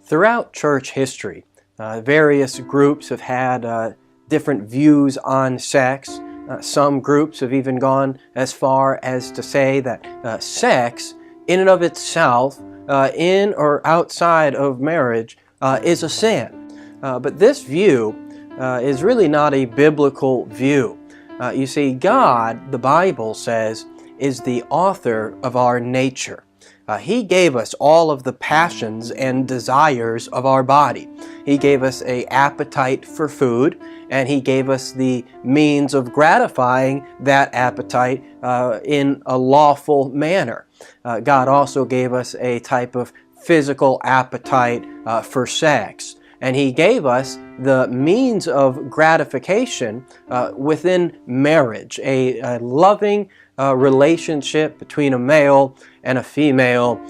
Throughout church history, various groups have had different views on sex. Some groups have even gone as far as to say that sex, in and of itself, in or outside of marriage, is a sin. But this view is really not a biblical view. You see, God, the Bible says, is the author of our nature. He gave us all of the passions and desires of our body. He gave us an appetite for food, and He gave us the means of gratifying that appetite in a lawful manner. God also gave us a type of physical appetite for sex. And He gave us the means of gratification within marriage, a loving relationship between a male and a female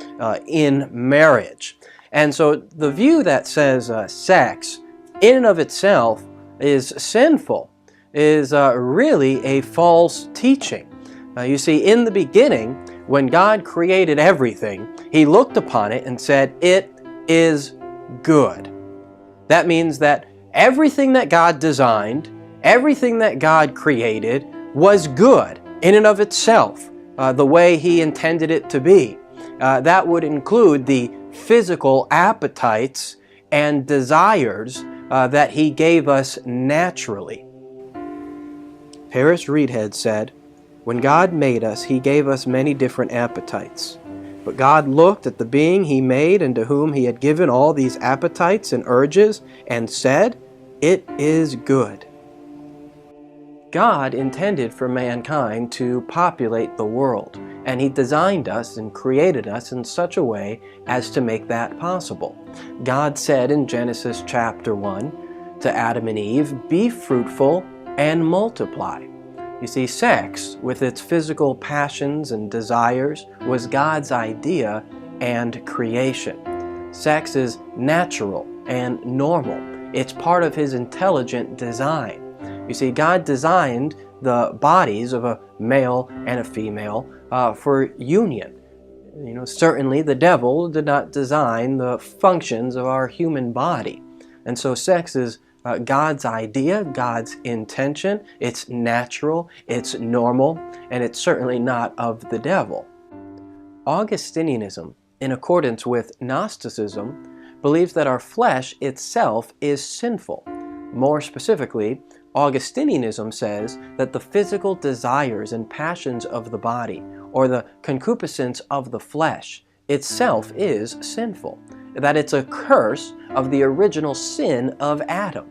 in marriage. And so the view that says sex in and of itself is sinful is really a false teaching. You see, in the beginning, when God created everything, He looked upon it and said, "It is good." That means that everything that God designed, everything that God created was good in and of itself, the way He intended it to be. That would include the physical appetites and desires that He gave us naturally. Harris Reedhead said, "When God made us, He gave us many different appetites. But God looked at the being He made and to whom He had given all these appetites and urges and said, 'It is good.'" God intended for mankind to populate the world, and He designed us and created us in such a way as to make that possible. God said in Genesis chapter 1 to Adam and Eve, "Be fruitful and multiply." You see, sex, with its physical passions and desires, was God's idea and creation. Sex is natural and normal. It's part of His intelligent design. You see, God designed the bodies of a male and a female for union. Certainly the devil did not design the functions of our human body. And so sex is God's idea, God's intention. It's natural, it's normal, and it's certainly not of the devil. Augustinianism, in accordance with Gnosticism, believes that our flesh itself is sinful. More specifically, Augustinianism says that the physical desires and passions of the body, or the concupiscence of the flesh, itself is sinful, that it's a curse of the original sin of Adam.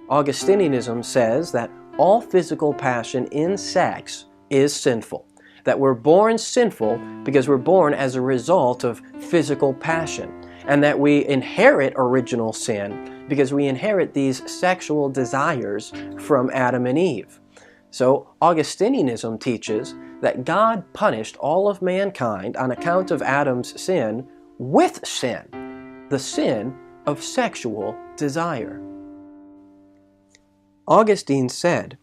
Augustinianism says that all physical passion in sex is sinful, that we're born sinful because we're born as a result of physical passion, and that we inherit original sin because we inherit these sexual desires from Adam and Eve. So Augustinianism teaches that God punished all of mankind on account of Adam's sin with sin, the sin of sexual desire. Augustine said,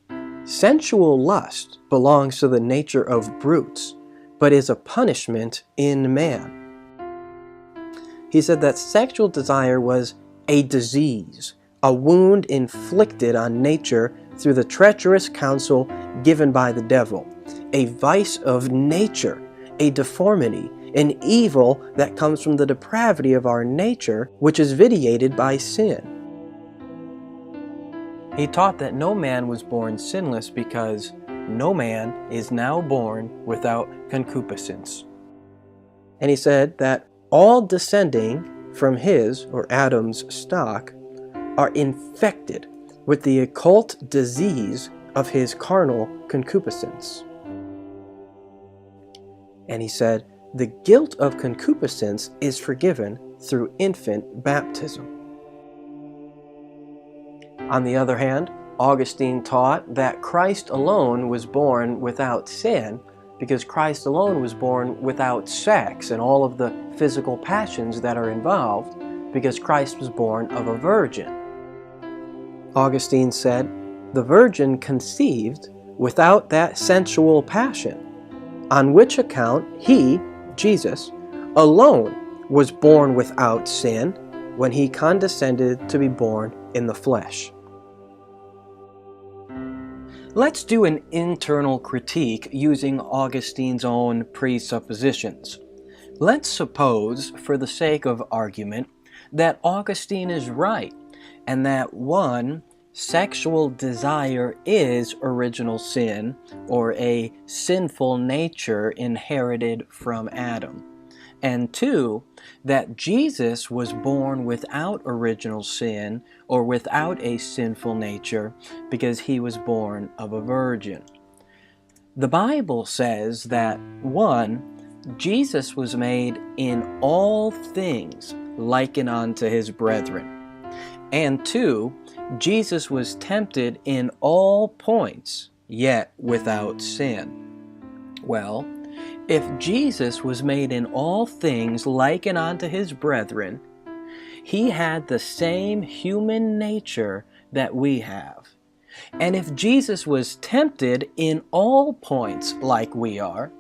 "Sensual lust belongs to the nature of brutes, but is a punishment in man." He said that sexual desire was a disease, a wound inflicted on nature through the treacherous counsel given by the devil, a vice of nature, a deformity, an evil that comes from the depravity of our nature, which is vitiated by sin. He taught that no man was born sinless because no man is now born without concupiscence. And he said that all descending from his, or Adam's, stock are infected with the occult disease of his carnal concupiscence. And he said, the guilt of concupiscence is forgiven through infant baptism. On the other hand, Augustine taught that Christ alone was born without sin because Christ alone was born without sex and all of the physical passions that are involved because Christ was born of a virgin. Augustine said, the virgin conceived without that sensual passion, on which account he, Jesus, alone was born without sin, when he condescended to be born in the flesh. Let's do an internal critique using Augustine's own presuppositions. Let's suppose, for the sake of argument, that Augustine is right, and that 1. Sexual desire is original sin, or a sinful nature inherited from Adam. And 2, that Jesus was born without original sin or without a sinful nature because he was born of a virgin. The Bible says that 1, Jesus was made in all things likened unto his brethren. And 2, Jesus was tempted in all points, yet without sin. Well, if Jesus was made in all things likened unto his brethren, he had the same human nature that we have. And if Jesus was tempted in all points like we are,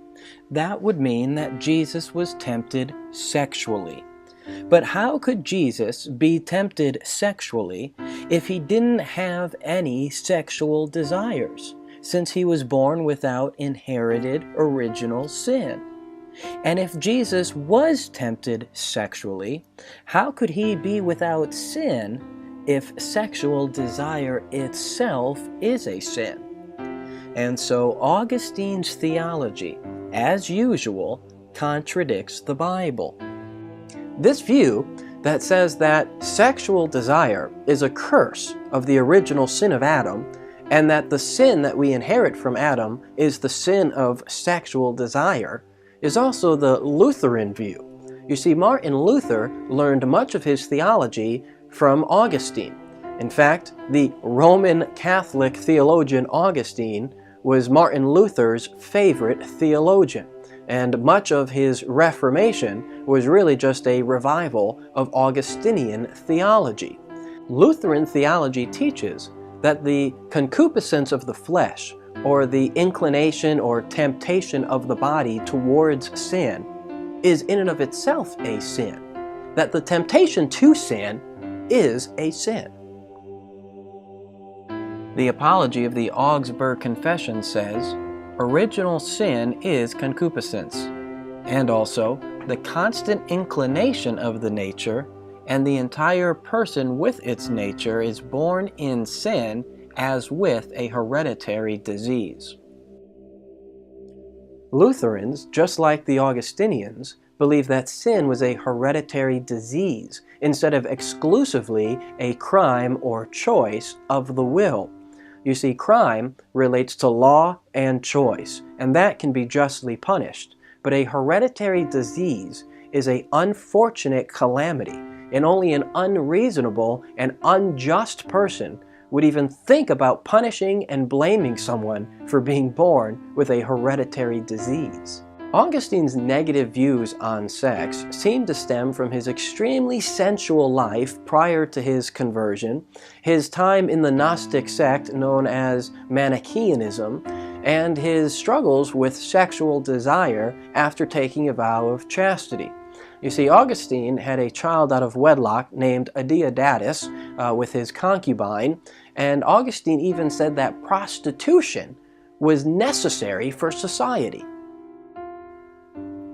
that would mean that Jesus was tempted sexually. But how could Jesus be tempted sexually if he didn't have any sexual desires, since he was born without inherited original sin? And if Jesus was tempted sexually, how could he be without sin if sexual desire itself is a sin? And so Augustine's theology, as usual, contradicts the Bible. This view that says that sexual desire is a curse of the original sin of Adam, and that the sin that we inherit from Adam is the sin of sexual desire, is also the Lutheran view. You see, Martin Luther learned much of his theology from Augustine. In fact, the Roman Catholic theologian Augustine was Martin Luther's favorite theologian, and much of his Reformation was really just a revival of Augustinian theology. Lutheran theology teaches that the concupiscence of the flesh, or the inclination or temptation of the body towards sin, is in and of itself a sin. That the temptation to sin is a sin. The Apology of the Augsburg Confession says, original sin is concupiscence, and also the constant inclination of the nature, and the entire person with its nature is born in sin as with a hereditary disease. Lutherans, just like the Augustinians, believe that sin was a hereditary disease instead of exclusively a crime or choice of the will. You see, crime relates to law and choice, and that can be justly punished. But a hereditary disease is an unfortunate calamity, and only an unreasonable and unjust person would even think about punishing and blaming someone for being born with a hereditary disease. Augustine's negative views on sex seem to stem from his extremely sensual life prior to his conversion, his time in the Gnostic sect known as Manichaeanism, and his struggles with sexual desire after taking a vow of chastity. You see, Augustine had a child out of wedlock named Adeodatus with his concubine, and Augustine even said that prostitution was necessary for society.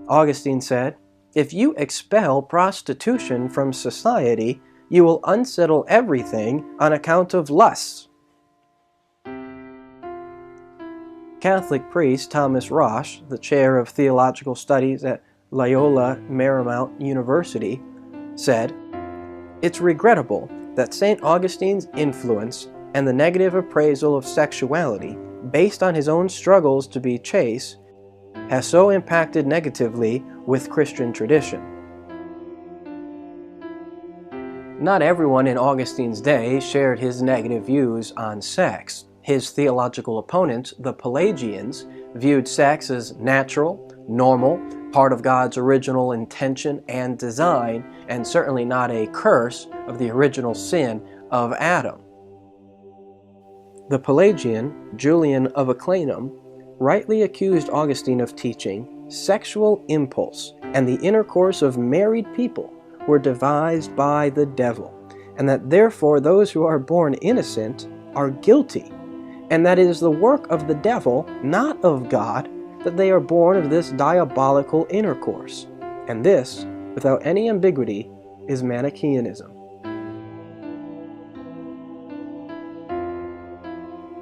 Augustine said, "If you expel prostitution from society, you will unsettle everything on account of lusts." Catholic priest Thomas Roche, the chair of theological studies at Loyola Marymount University, said, "It's regrettable that St. Augustine's influence and the negative appraisal of sexuality, based on his own struggles to be chaste, has so impacted negatively with Christian tradition." Not everyone in Augustine's day shared his negative views on sex. His theological opponents, the Pelagians, viewed sex as natural, normal, part of God's original intention and design, and certainly not a curse of the original sin of Adam. The Pelagian, Julian of Acclanum, rightly accused Augustine of teaching sexual impulse and the intercourse of married people were devised by the devil, and that therefore those who are born innocent are guilty, and that it is the work of the devil, not of God, that they are born of this diabolical intercourse. And this, without any ambiguity, is Manichaeanism.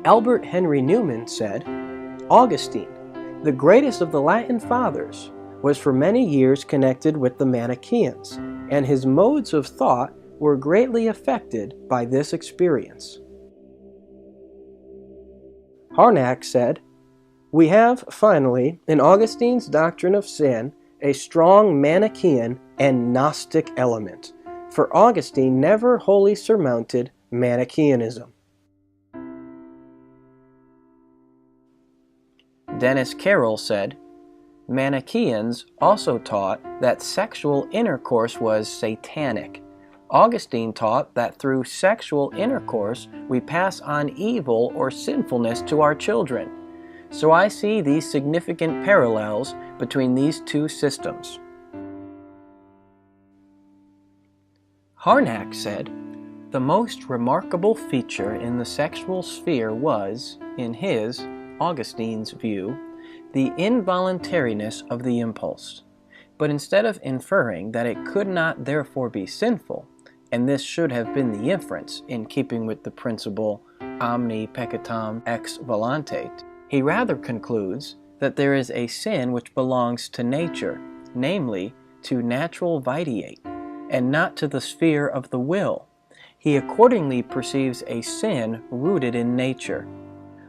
Albert Henry Newman said, Augustine, the greatest of the Latin fathers, was for many years connected with the Manichaeans, and his modes of thought were greatly affected by this experience. Harnack said, we have, finally, in Augustine's doctrine of sin, a strong Manichaean and Gnostic element, for Augustine never wholly surmounted Manichaeanism. Dennis Carroll said, Manichaeans also taught that sexual intercourse was satanic. Augustine taught that through sexual intercourse we pass on evil or sinfulness to our children. So I see these significant parallels between these two systems. Harnack said, the most remarkable feature in the sexual sphere was, in his, Augustine's view, the involuntariness of the impulse. But instead of inferring that it could not therefore be sinful, and this should have been the inference in keeping with the principle omni peccatum ex voluntate, he rather concludes that there is a sin which belongs to nature, namely, to natural vitiate, and not to the sphere of the will. He accordingly perceives a sin rooted in nature,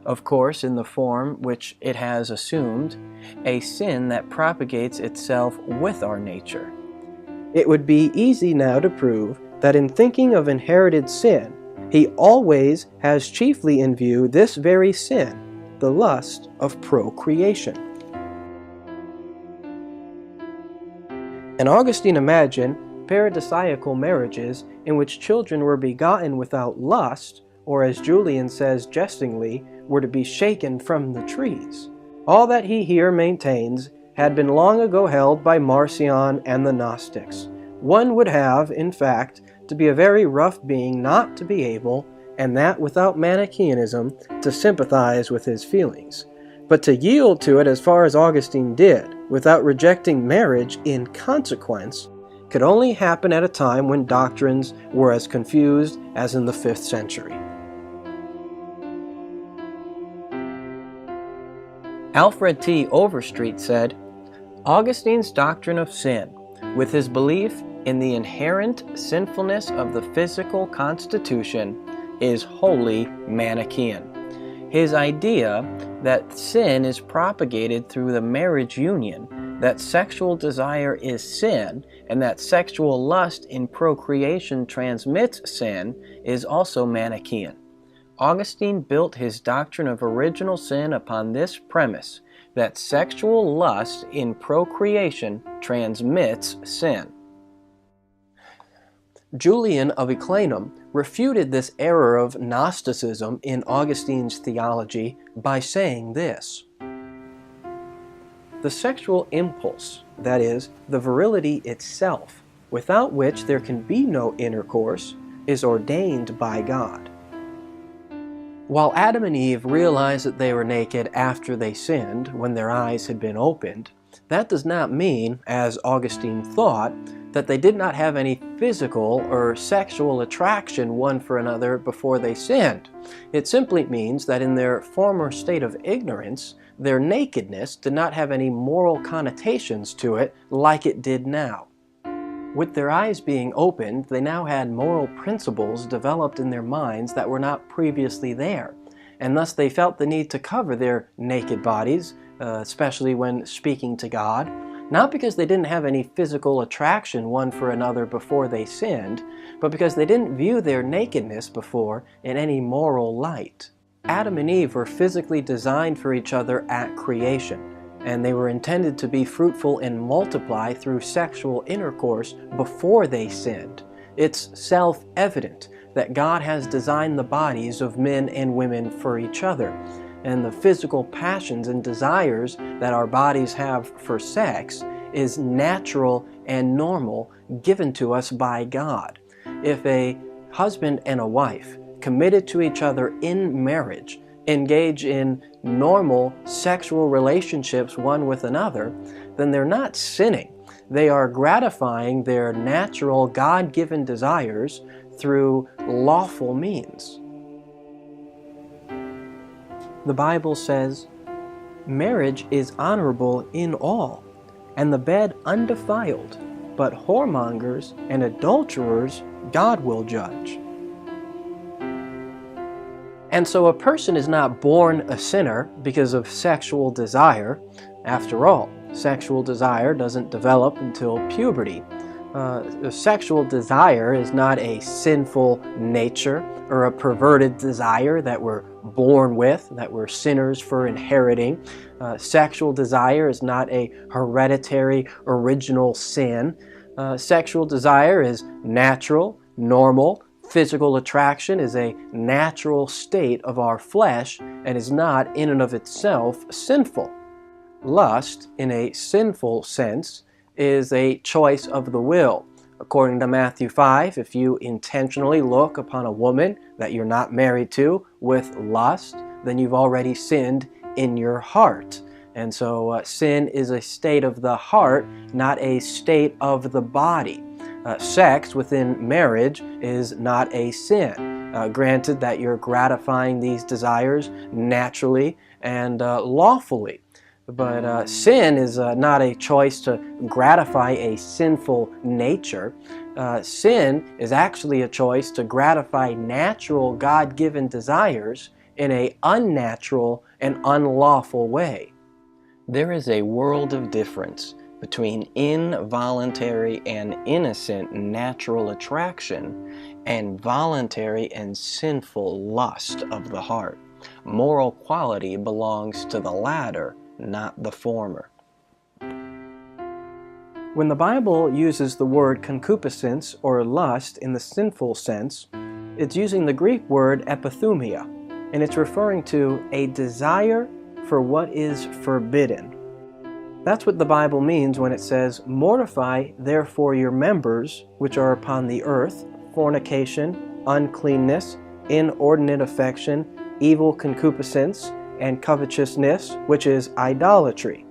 of course in the form which it has assumed, a sin that propagates itself with our nature. It would be easy now to prove that in thinking of inherited sin, he always has chiefly in view this very sin, the lust of procreation. And Augustine imagined paradisiacal marriages in which children were begotten without lust, or as Julian says jestingly, were to be shaken from the trees. All that he here maintains had been long ago held by Marcion and the Gnostics. One would have, in fact, to be a very rough being not to be able, and that without Manichaeanism, to sympathize with his feelings. But to yield to it as far as Augustine did, without rejecting marriage in consequence, could only happen at a time when doctrines were as confused as in the 5th century. Alfred T. Overstreet said, Augustine's doctrine of sin, with his belief in the inherent sinfulness of the physical constitution, is wholly Manichaean. His idea that sin is propagated through the marriage union, that sexual desire is sin, and that sexual lust in procreation transmits sin, is also Manichaean. Augustine built his doctrine of original sin upon this premise, that sexual lust in procreation transmits sin. Julian of Eclanum refuted this error of Gnosticism in Augustine's theology by saying this: the sexual impulse, that is, the virility itself, without which there can be no intercourse, is ordained by God. While Adam and Eve realized that they were naked after they sinned, when their eyes had been opened, that does not mean, as Augustine thought, that they did not have any physical or sexual attraction one for another before they sinned. It simply means that in their former state of ignorance, their nakedness did not have any moral connotations to it like it did now. With their eyes being opened, they now had moral principles developed in their minds that were not previously there, and thus they felt the need to cover their naked bodies, especially when speaking to God, not because they didn't have any physical attraction one for another before they sinned, but because they didn't view their nakedness before in any moral light. Adam and Eve were physically designed for each other at creation, and they were intended to be fruitful and multiply through sexual intercourse before they sinned. It's self-evident that God has designed the bodies of men and women for each other, and the physical passions and desires that our bodies have for sex is natural and normal given to us by God. If a husband and a wife committed to each other in marriage engage in normal sexual relationships one with another, then they're not sinning. They are gratifying their natural God-given desires through lawful means. The Bible says, "Marriage is honorable in all, and the bed undefiled, but whoremongers and adulterers God will judge." And so a person is not born a sinner because of sexual desire. After all, sexual desire doesn't develop until puberty. Sexual desire is not a sinful nature or a perverted desire that we're born with, that we're sinners for inheriting. Sexual desire is not a hereditary original sin. Sexual desire is natural, normal. Physical attraction is a natural state of our flesh and is not in and of itself sinful. Lust, in a sinful sense, is a choice of the will. According to Matthew 5, if you intentionally look upon a woman that you're not married to with lust, then you've already sinned in your heart. And so sin is a state of the heart, not a state of the body. Sex within marriage is not a sin. Granted that you're gratifying these desires naturally and lawfully. But sin is not a choice to gratify a sinful nature. Sin is actually a choice to gratify natural God-given desires in an unnatural and unlawful way. There is a world of difference between involuntary and innocent natural attraction and voluntary and sinful lust of the heart. Moral quality belongs to the latter, not the former. When the Bible uses the word concupiscence or lust in the sinful sense, it's using the Greek word epithumia, and it's referring to a desire for what is forbidden. That's what the Bible means when it says, "Mortify therefore your members which are upon the earth, fornication, uncleanness, inordinate affection, evil concupiscence, and covetousness, which is idolatry.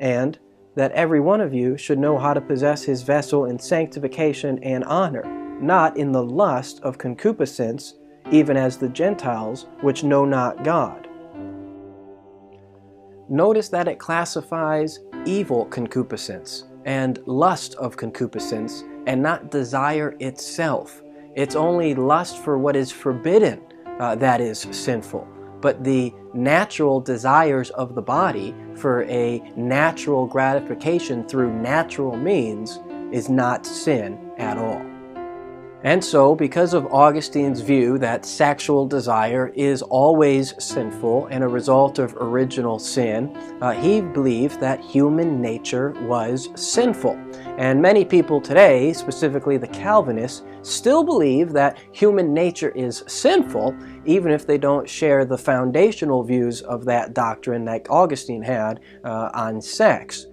And that every one of you should know how to possess his vessel in sanctification and honor, not in the lust of concupiscence, even as the Gentiles which know not God." Notice that it classifies evil concupiscence and lust of concupiscence and not desire itself. It's only lust for what is forbidden that is sinful. But the natural desires of the body for a natural gratification through natural means is not sin at all. And so, because of Augustine's view that sexual desire is always sinful and a result of original sin, he believed that human nature was sinful. And many people today, specifically the Calvinists, still believe that human nature is sinful, even if they don't share the foundational views of that doctrine that Augustine had on sex.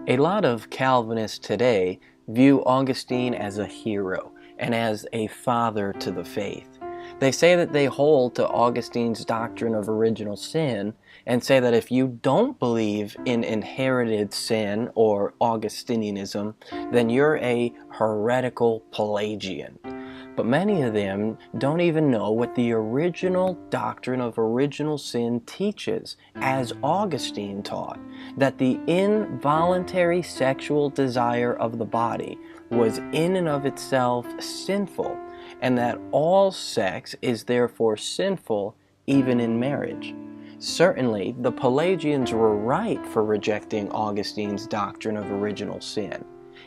A lot of Calvinists today view Augustine as a hero and as a father to the faith. They say that they hold to Augustine's doctrine of original sin and say that if you don't believe in inherited sin or Augustinianism, then you're a heretical Pelagian. But many of them don't even know what the original doctrine of original sin teaches, as Augustine taught, that the involuntary sexual desire of the body was in and of itself sinful, and that all sex is therefore sinful even in marriage. Certainly, the Pelagians were right for rejecting Augustine's doctrine of original sin.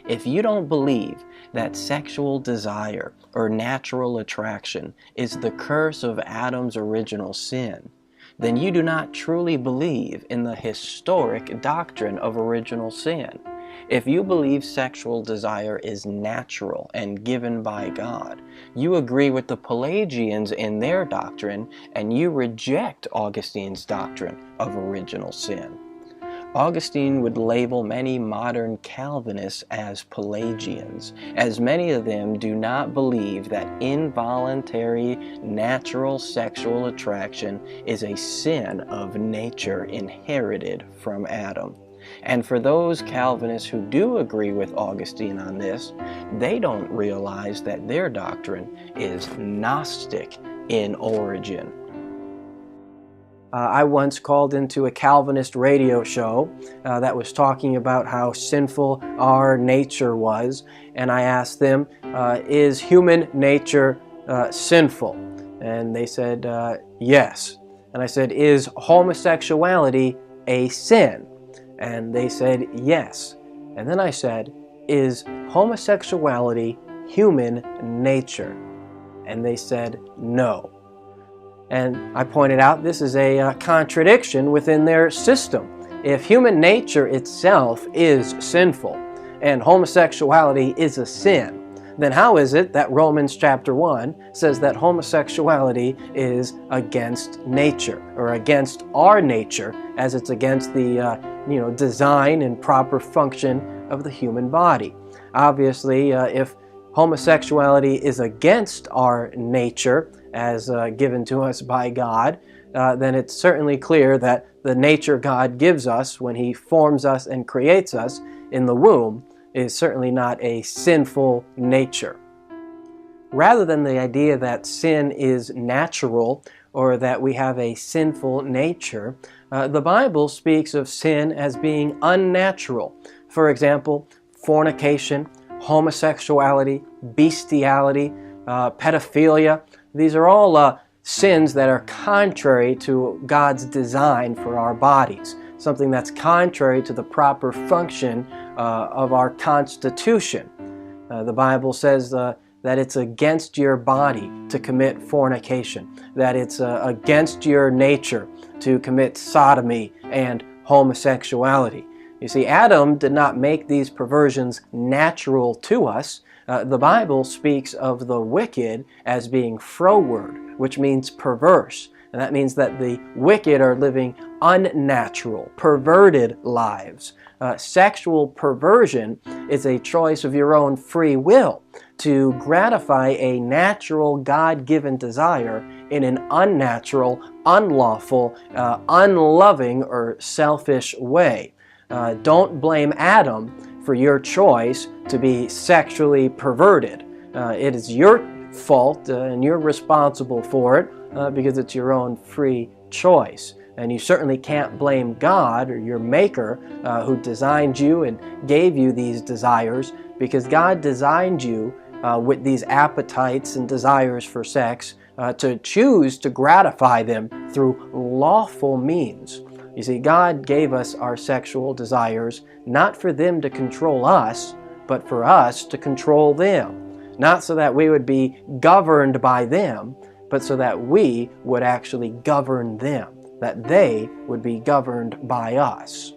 If you don't believe that sexual desire or natural attraction is the curse of Adam's original sin, then you do not truly believe in the historic doctrine of original sin. If you believe sexual desire is natural and given by God, you agree with the Pelagians in their doctrine and you reject Augustine's doctrine of original sin. Augustine would label many modern Calvinists as Pelagians, as many of them do not believe that involuntary natural sexual attraction is a sin of nature inherited from Adam. And for those Calvinists who do agree with Augustine on this, they don't realize that their doctrine is Gnostic in origin. I once called into a Calvinist radio show that was talking about how sinful our nature was, and I asked them, is human nature sinful? And they said, yes. And I said, is homosexuality a sin? And they said, yes. And then I said, is homosexuality human nature? And they said, no. And I pointed out this is a contradiction within their system. If human nature itself is sinful and homosexuality is a sin, then how is it that Romans chapter 1 says that homosexuality is against nature, or against our nature, as it's against the design and proper function of the human body? Obviously, if homosexuality is against our nature, as given to us by God, then it's certainly clear that the nature God gives us when He forms us and creates us in the womb is certainly not a sinful nature. Rather than the idea that sin is natural or that we have a sinful nature, the Bible speaks of sin as being unnatural. For example, fornication, homosexuality, bestiality, pedophilia. These are all sins that are contrary to God's design for our bodies, something that's contrary to the proper function of our constitution. The Bible says that it's against your body to commit fornication, that it's against your nature to commit sodomy and homosexuality. You see, Adam did not make these perversions natural to us. The Bible speaks of the wicked as being froward, which means perverse. And that means that the wicked are living unnatural, perverted lives. Sexual perversion is a choice of your own free will to gratify a natural, God-given desire in an unnatural, unlawful, unloving, or selfish way. Don't blame Adam for your choice to be sexually perverted. It is your fault and you're responsible for it because it's your own free choice. And you certainly can't blame God or your Maker who designed you and gave you these desires, because God designed you with these appetites and desires for sex to choose to gratify them through lawful means. You see, God gave us our sexual desires not for them to control us, but for us to control them. Not so that we would be governed by them, but so that we would actually govern them, that they would be governed by us.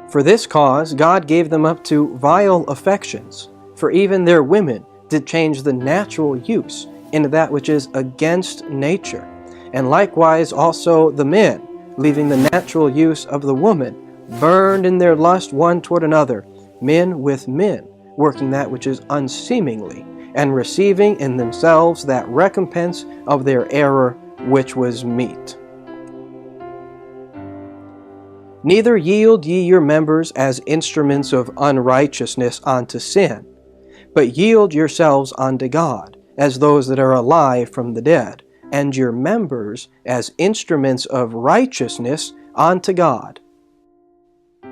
For this cause God gave them up to vile affections, for even their women did change the natural use into that which is against nature, and likewise also the men, leaving the natural use of the woman, burned in their lust one toward another, men with men, working that which is unseemingly, and receiving in themselves that recompense of their error which was meet. Neither yield ye your members as instruments of unrighteousness unto sin, but yield yourselves unto God, as those that are alive from the dead, and your members as instruments of righteousness unto God.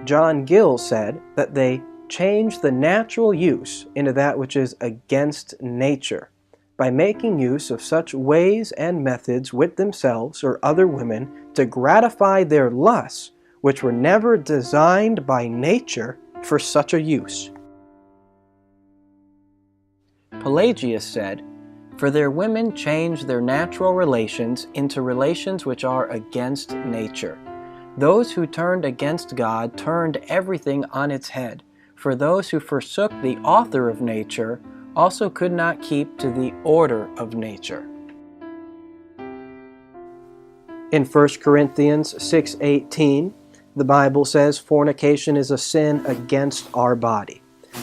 John Gill said that they change the natural use into that which is against nature, by making use of such ways and methods with themselves or other women to gratify their lusts, which were never designed by nature for such a use. Pelagius said, "For their women change their natural relations into relations which are against nature. Those who turned against God turned everything on its head. For those who forsook the author of nature also could not keep to the order of nature." In 1 Corinthians 6:18, the Bible says fornication is a sin against our body.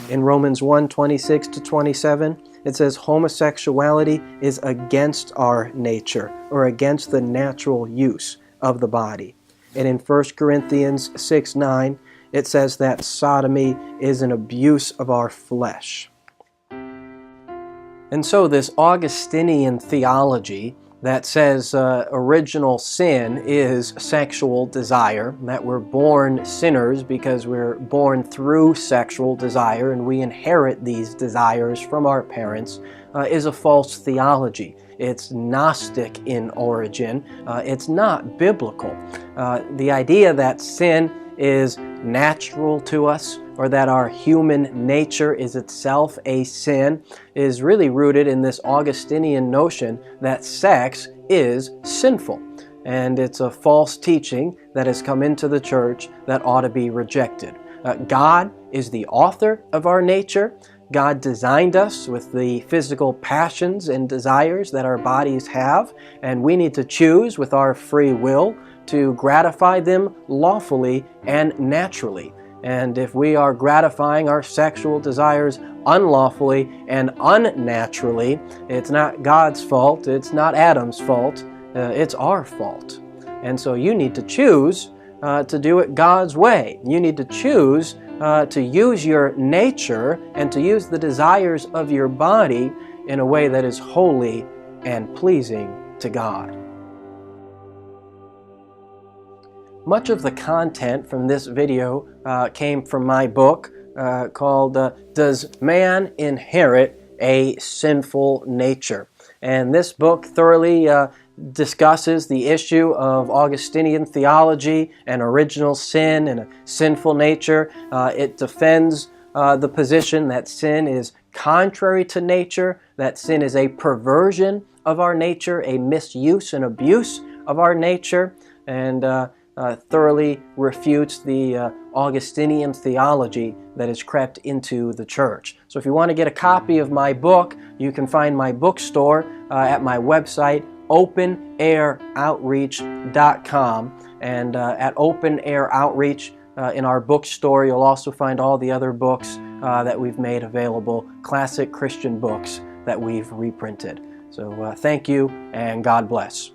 In Romans 1:26-27, it says homosexuality is against our nature, or against the natural use of the body. And in 1 Corinthians 6:9, it says that sodomy is an abuse of our flesh. And so this Augustinian theology that says original sin is sexual desire, that we're born sinners because we're born through sexual desire and we inherit these desires from our parents, is a false theology. It's Gnostic in origin. It's not biblical. The idea that sin is natural to us, or that our human nature is itself a sin, is really rooted in this Augustinian notion that sex is sinful. And it's a false teaching that has come into the church that ought to be rejected. God is the author of our nature. God designed us with the physical passions and desires that our bodies have, and we need to choose with our free will to gratify them lawfully and naturally. And if we are gratifying our sexual desires unlawfully and unnaturally, it's not God's fault, it's not Adam's fault, it's our fault. And so you need to choose to do it God's way. You need to choose to use your nature and to use the desires of your body in a way that is holy and pleasing to God. Much of the content from this video came from my book called Does Man Inherit a Sinful Nature? And this book thoroughly discusses the issue of Augustinian theology and original sin and a sinful nature. It defends the position that sin is contrary to nature, that sin is a perversion of our nature, a misuse and abuse of our nature, and thoroughly refutes the Augustinian theology that has crept into the church. So if you want to get a copy of my book, you can find my bookstore at my website, openairoutreach.com. And at Open Air Outreach, in our bookstore, you'll also find all the other books that we've made available, classic Christian books that we've reprinted. So thank you, and God bless.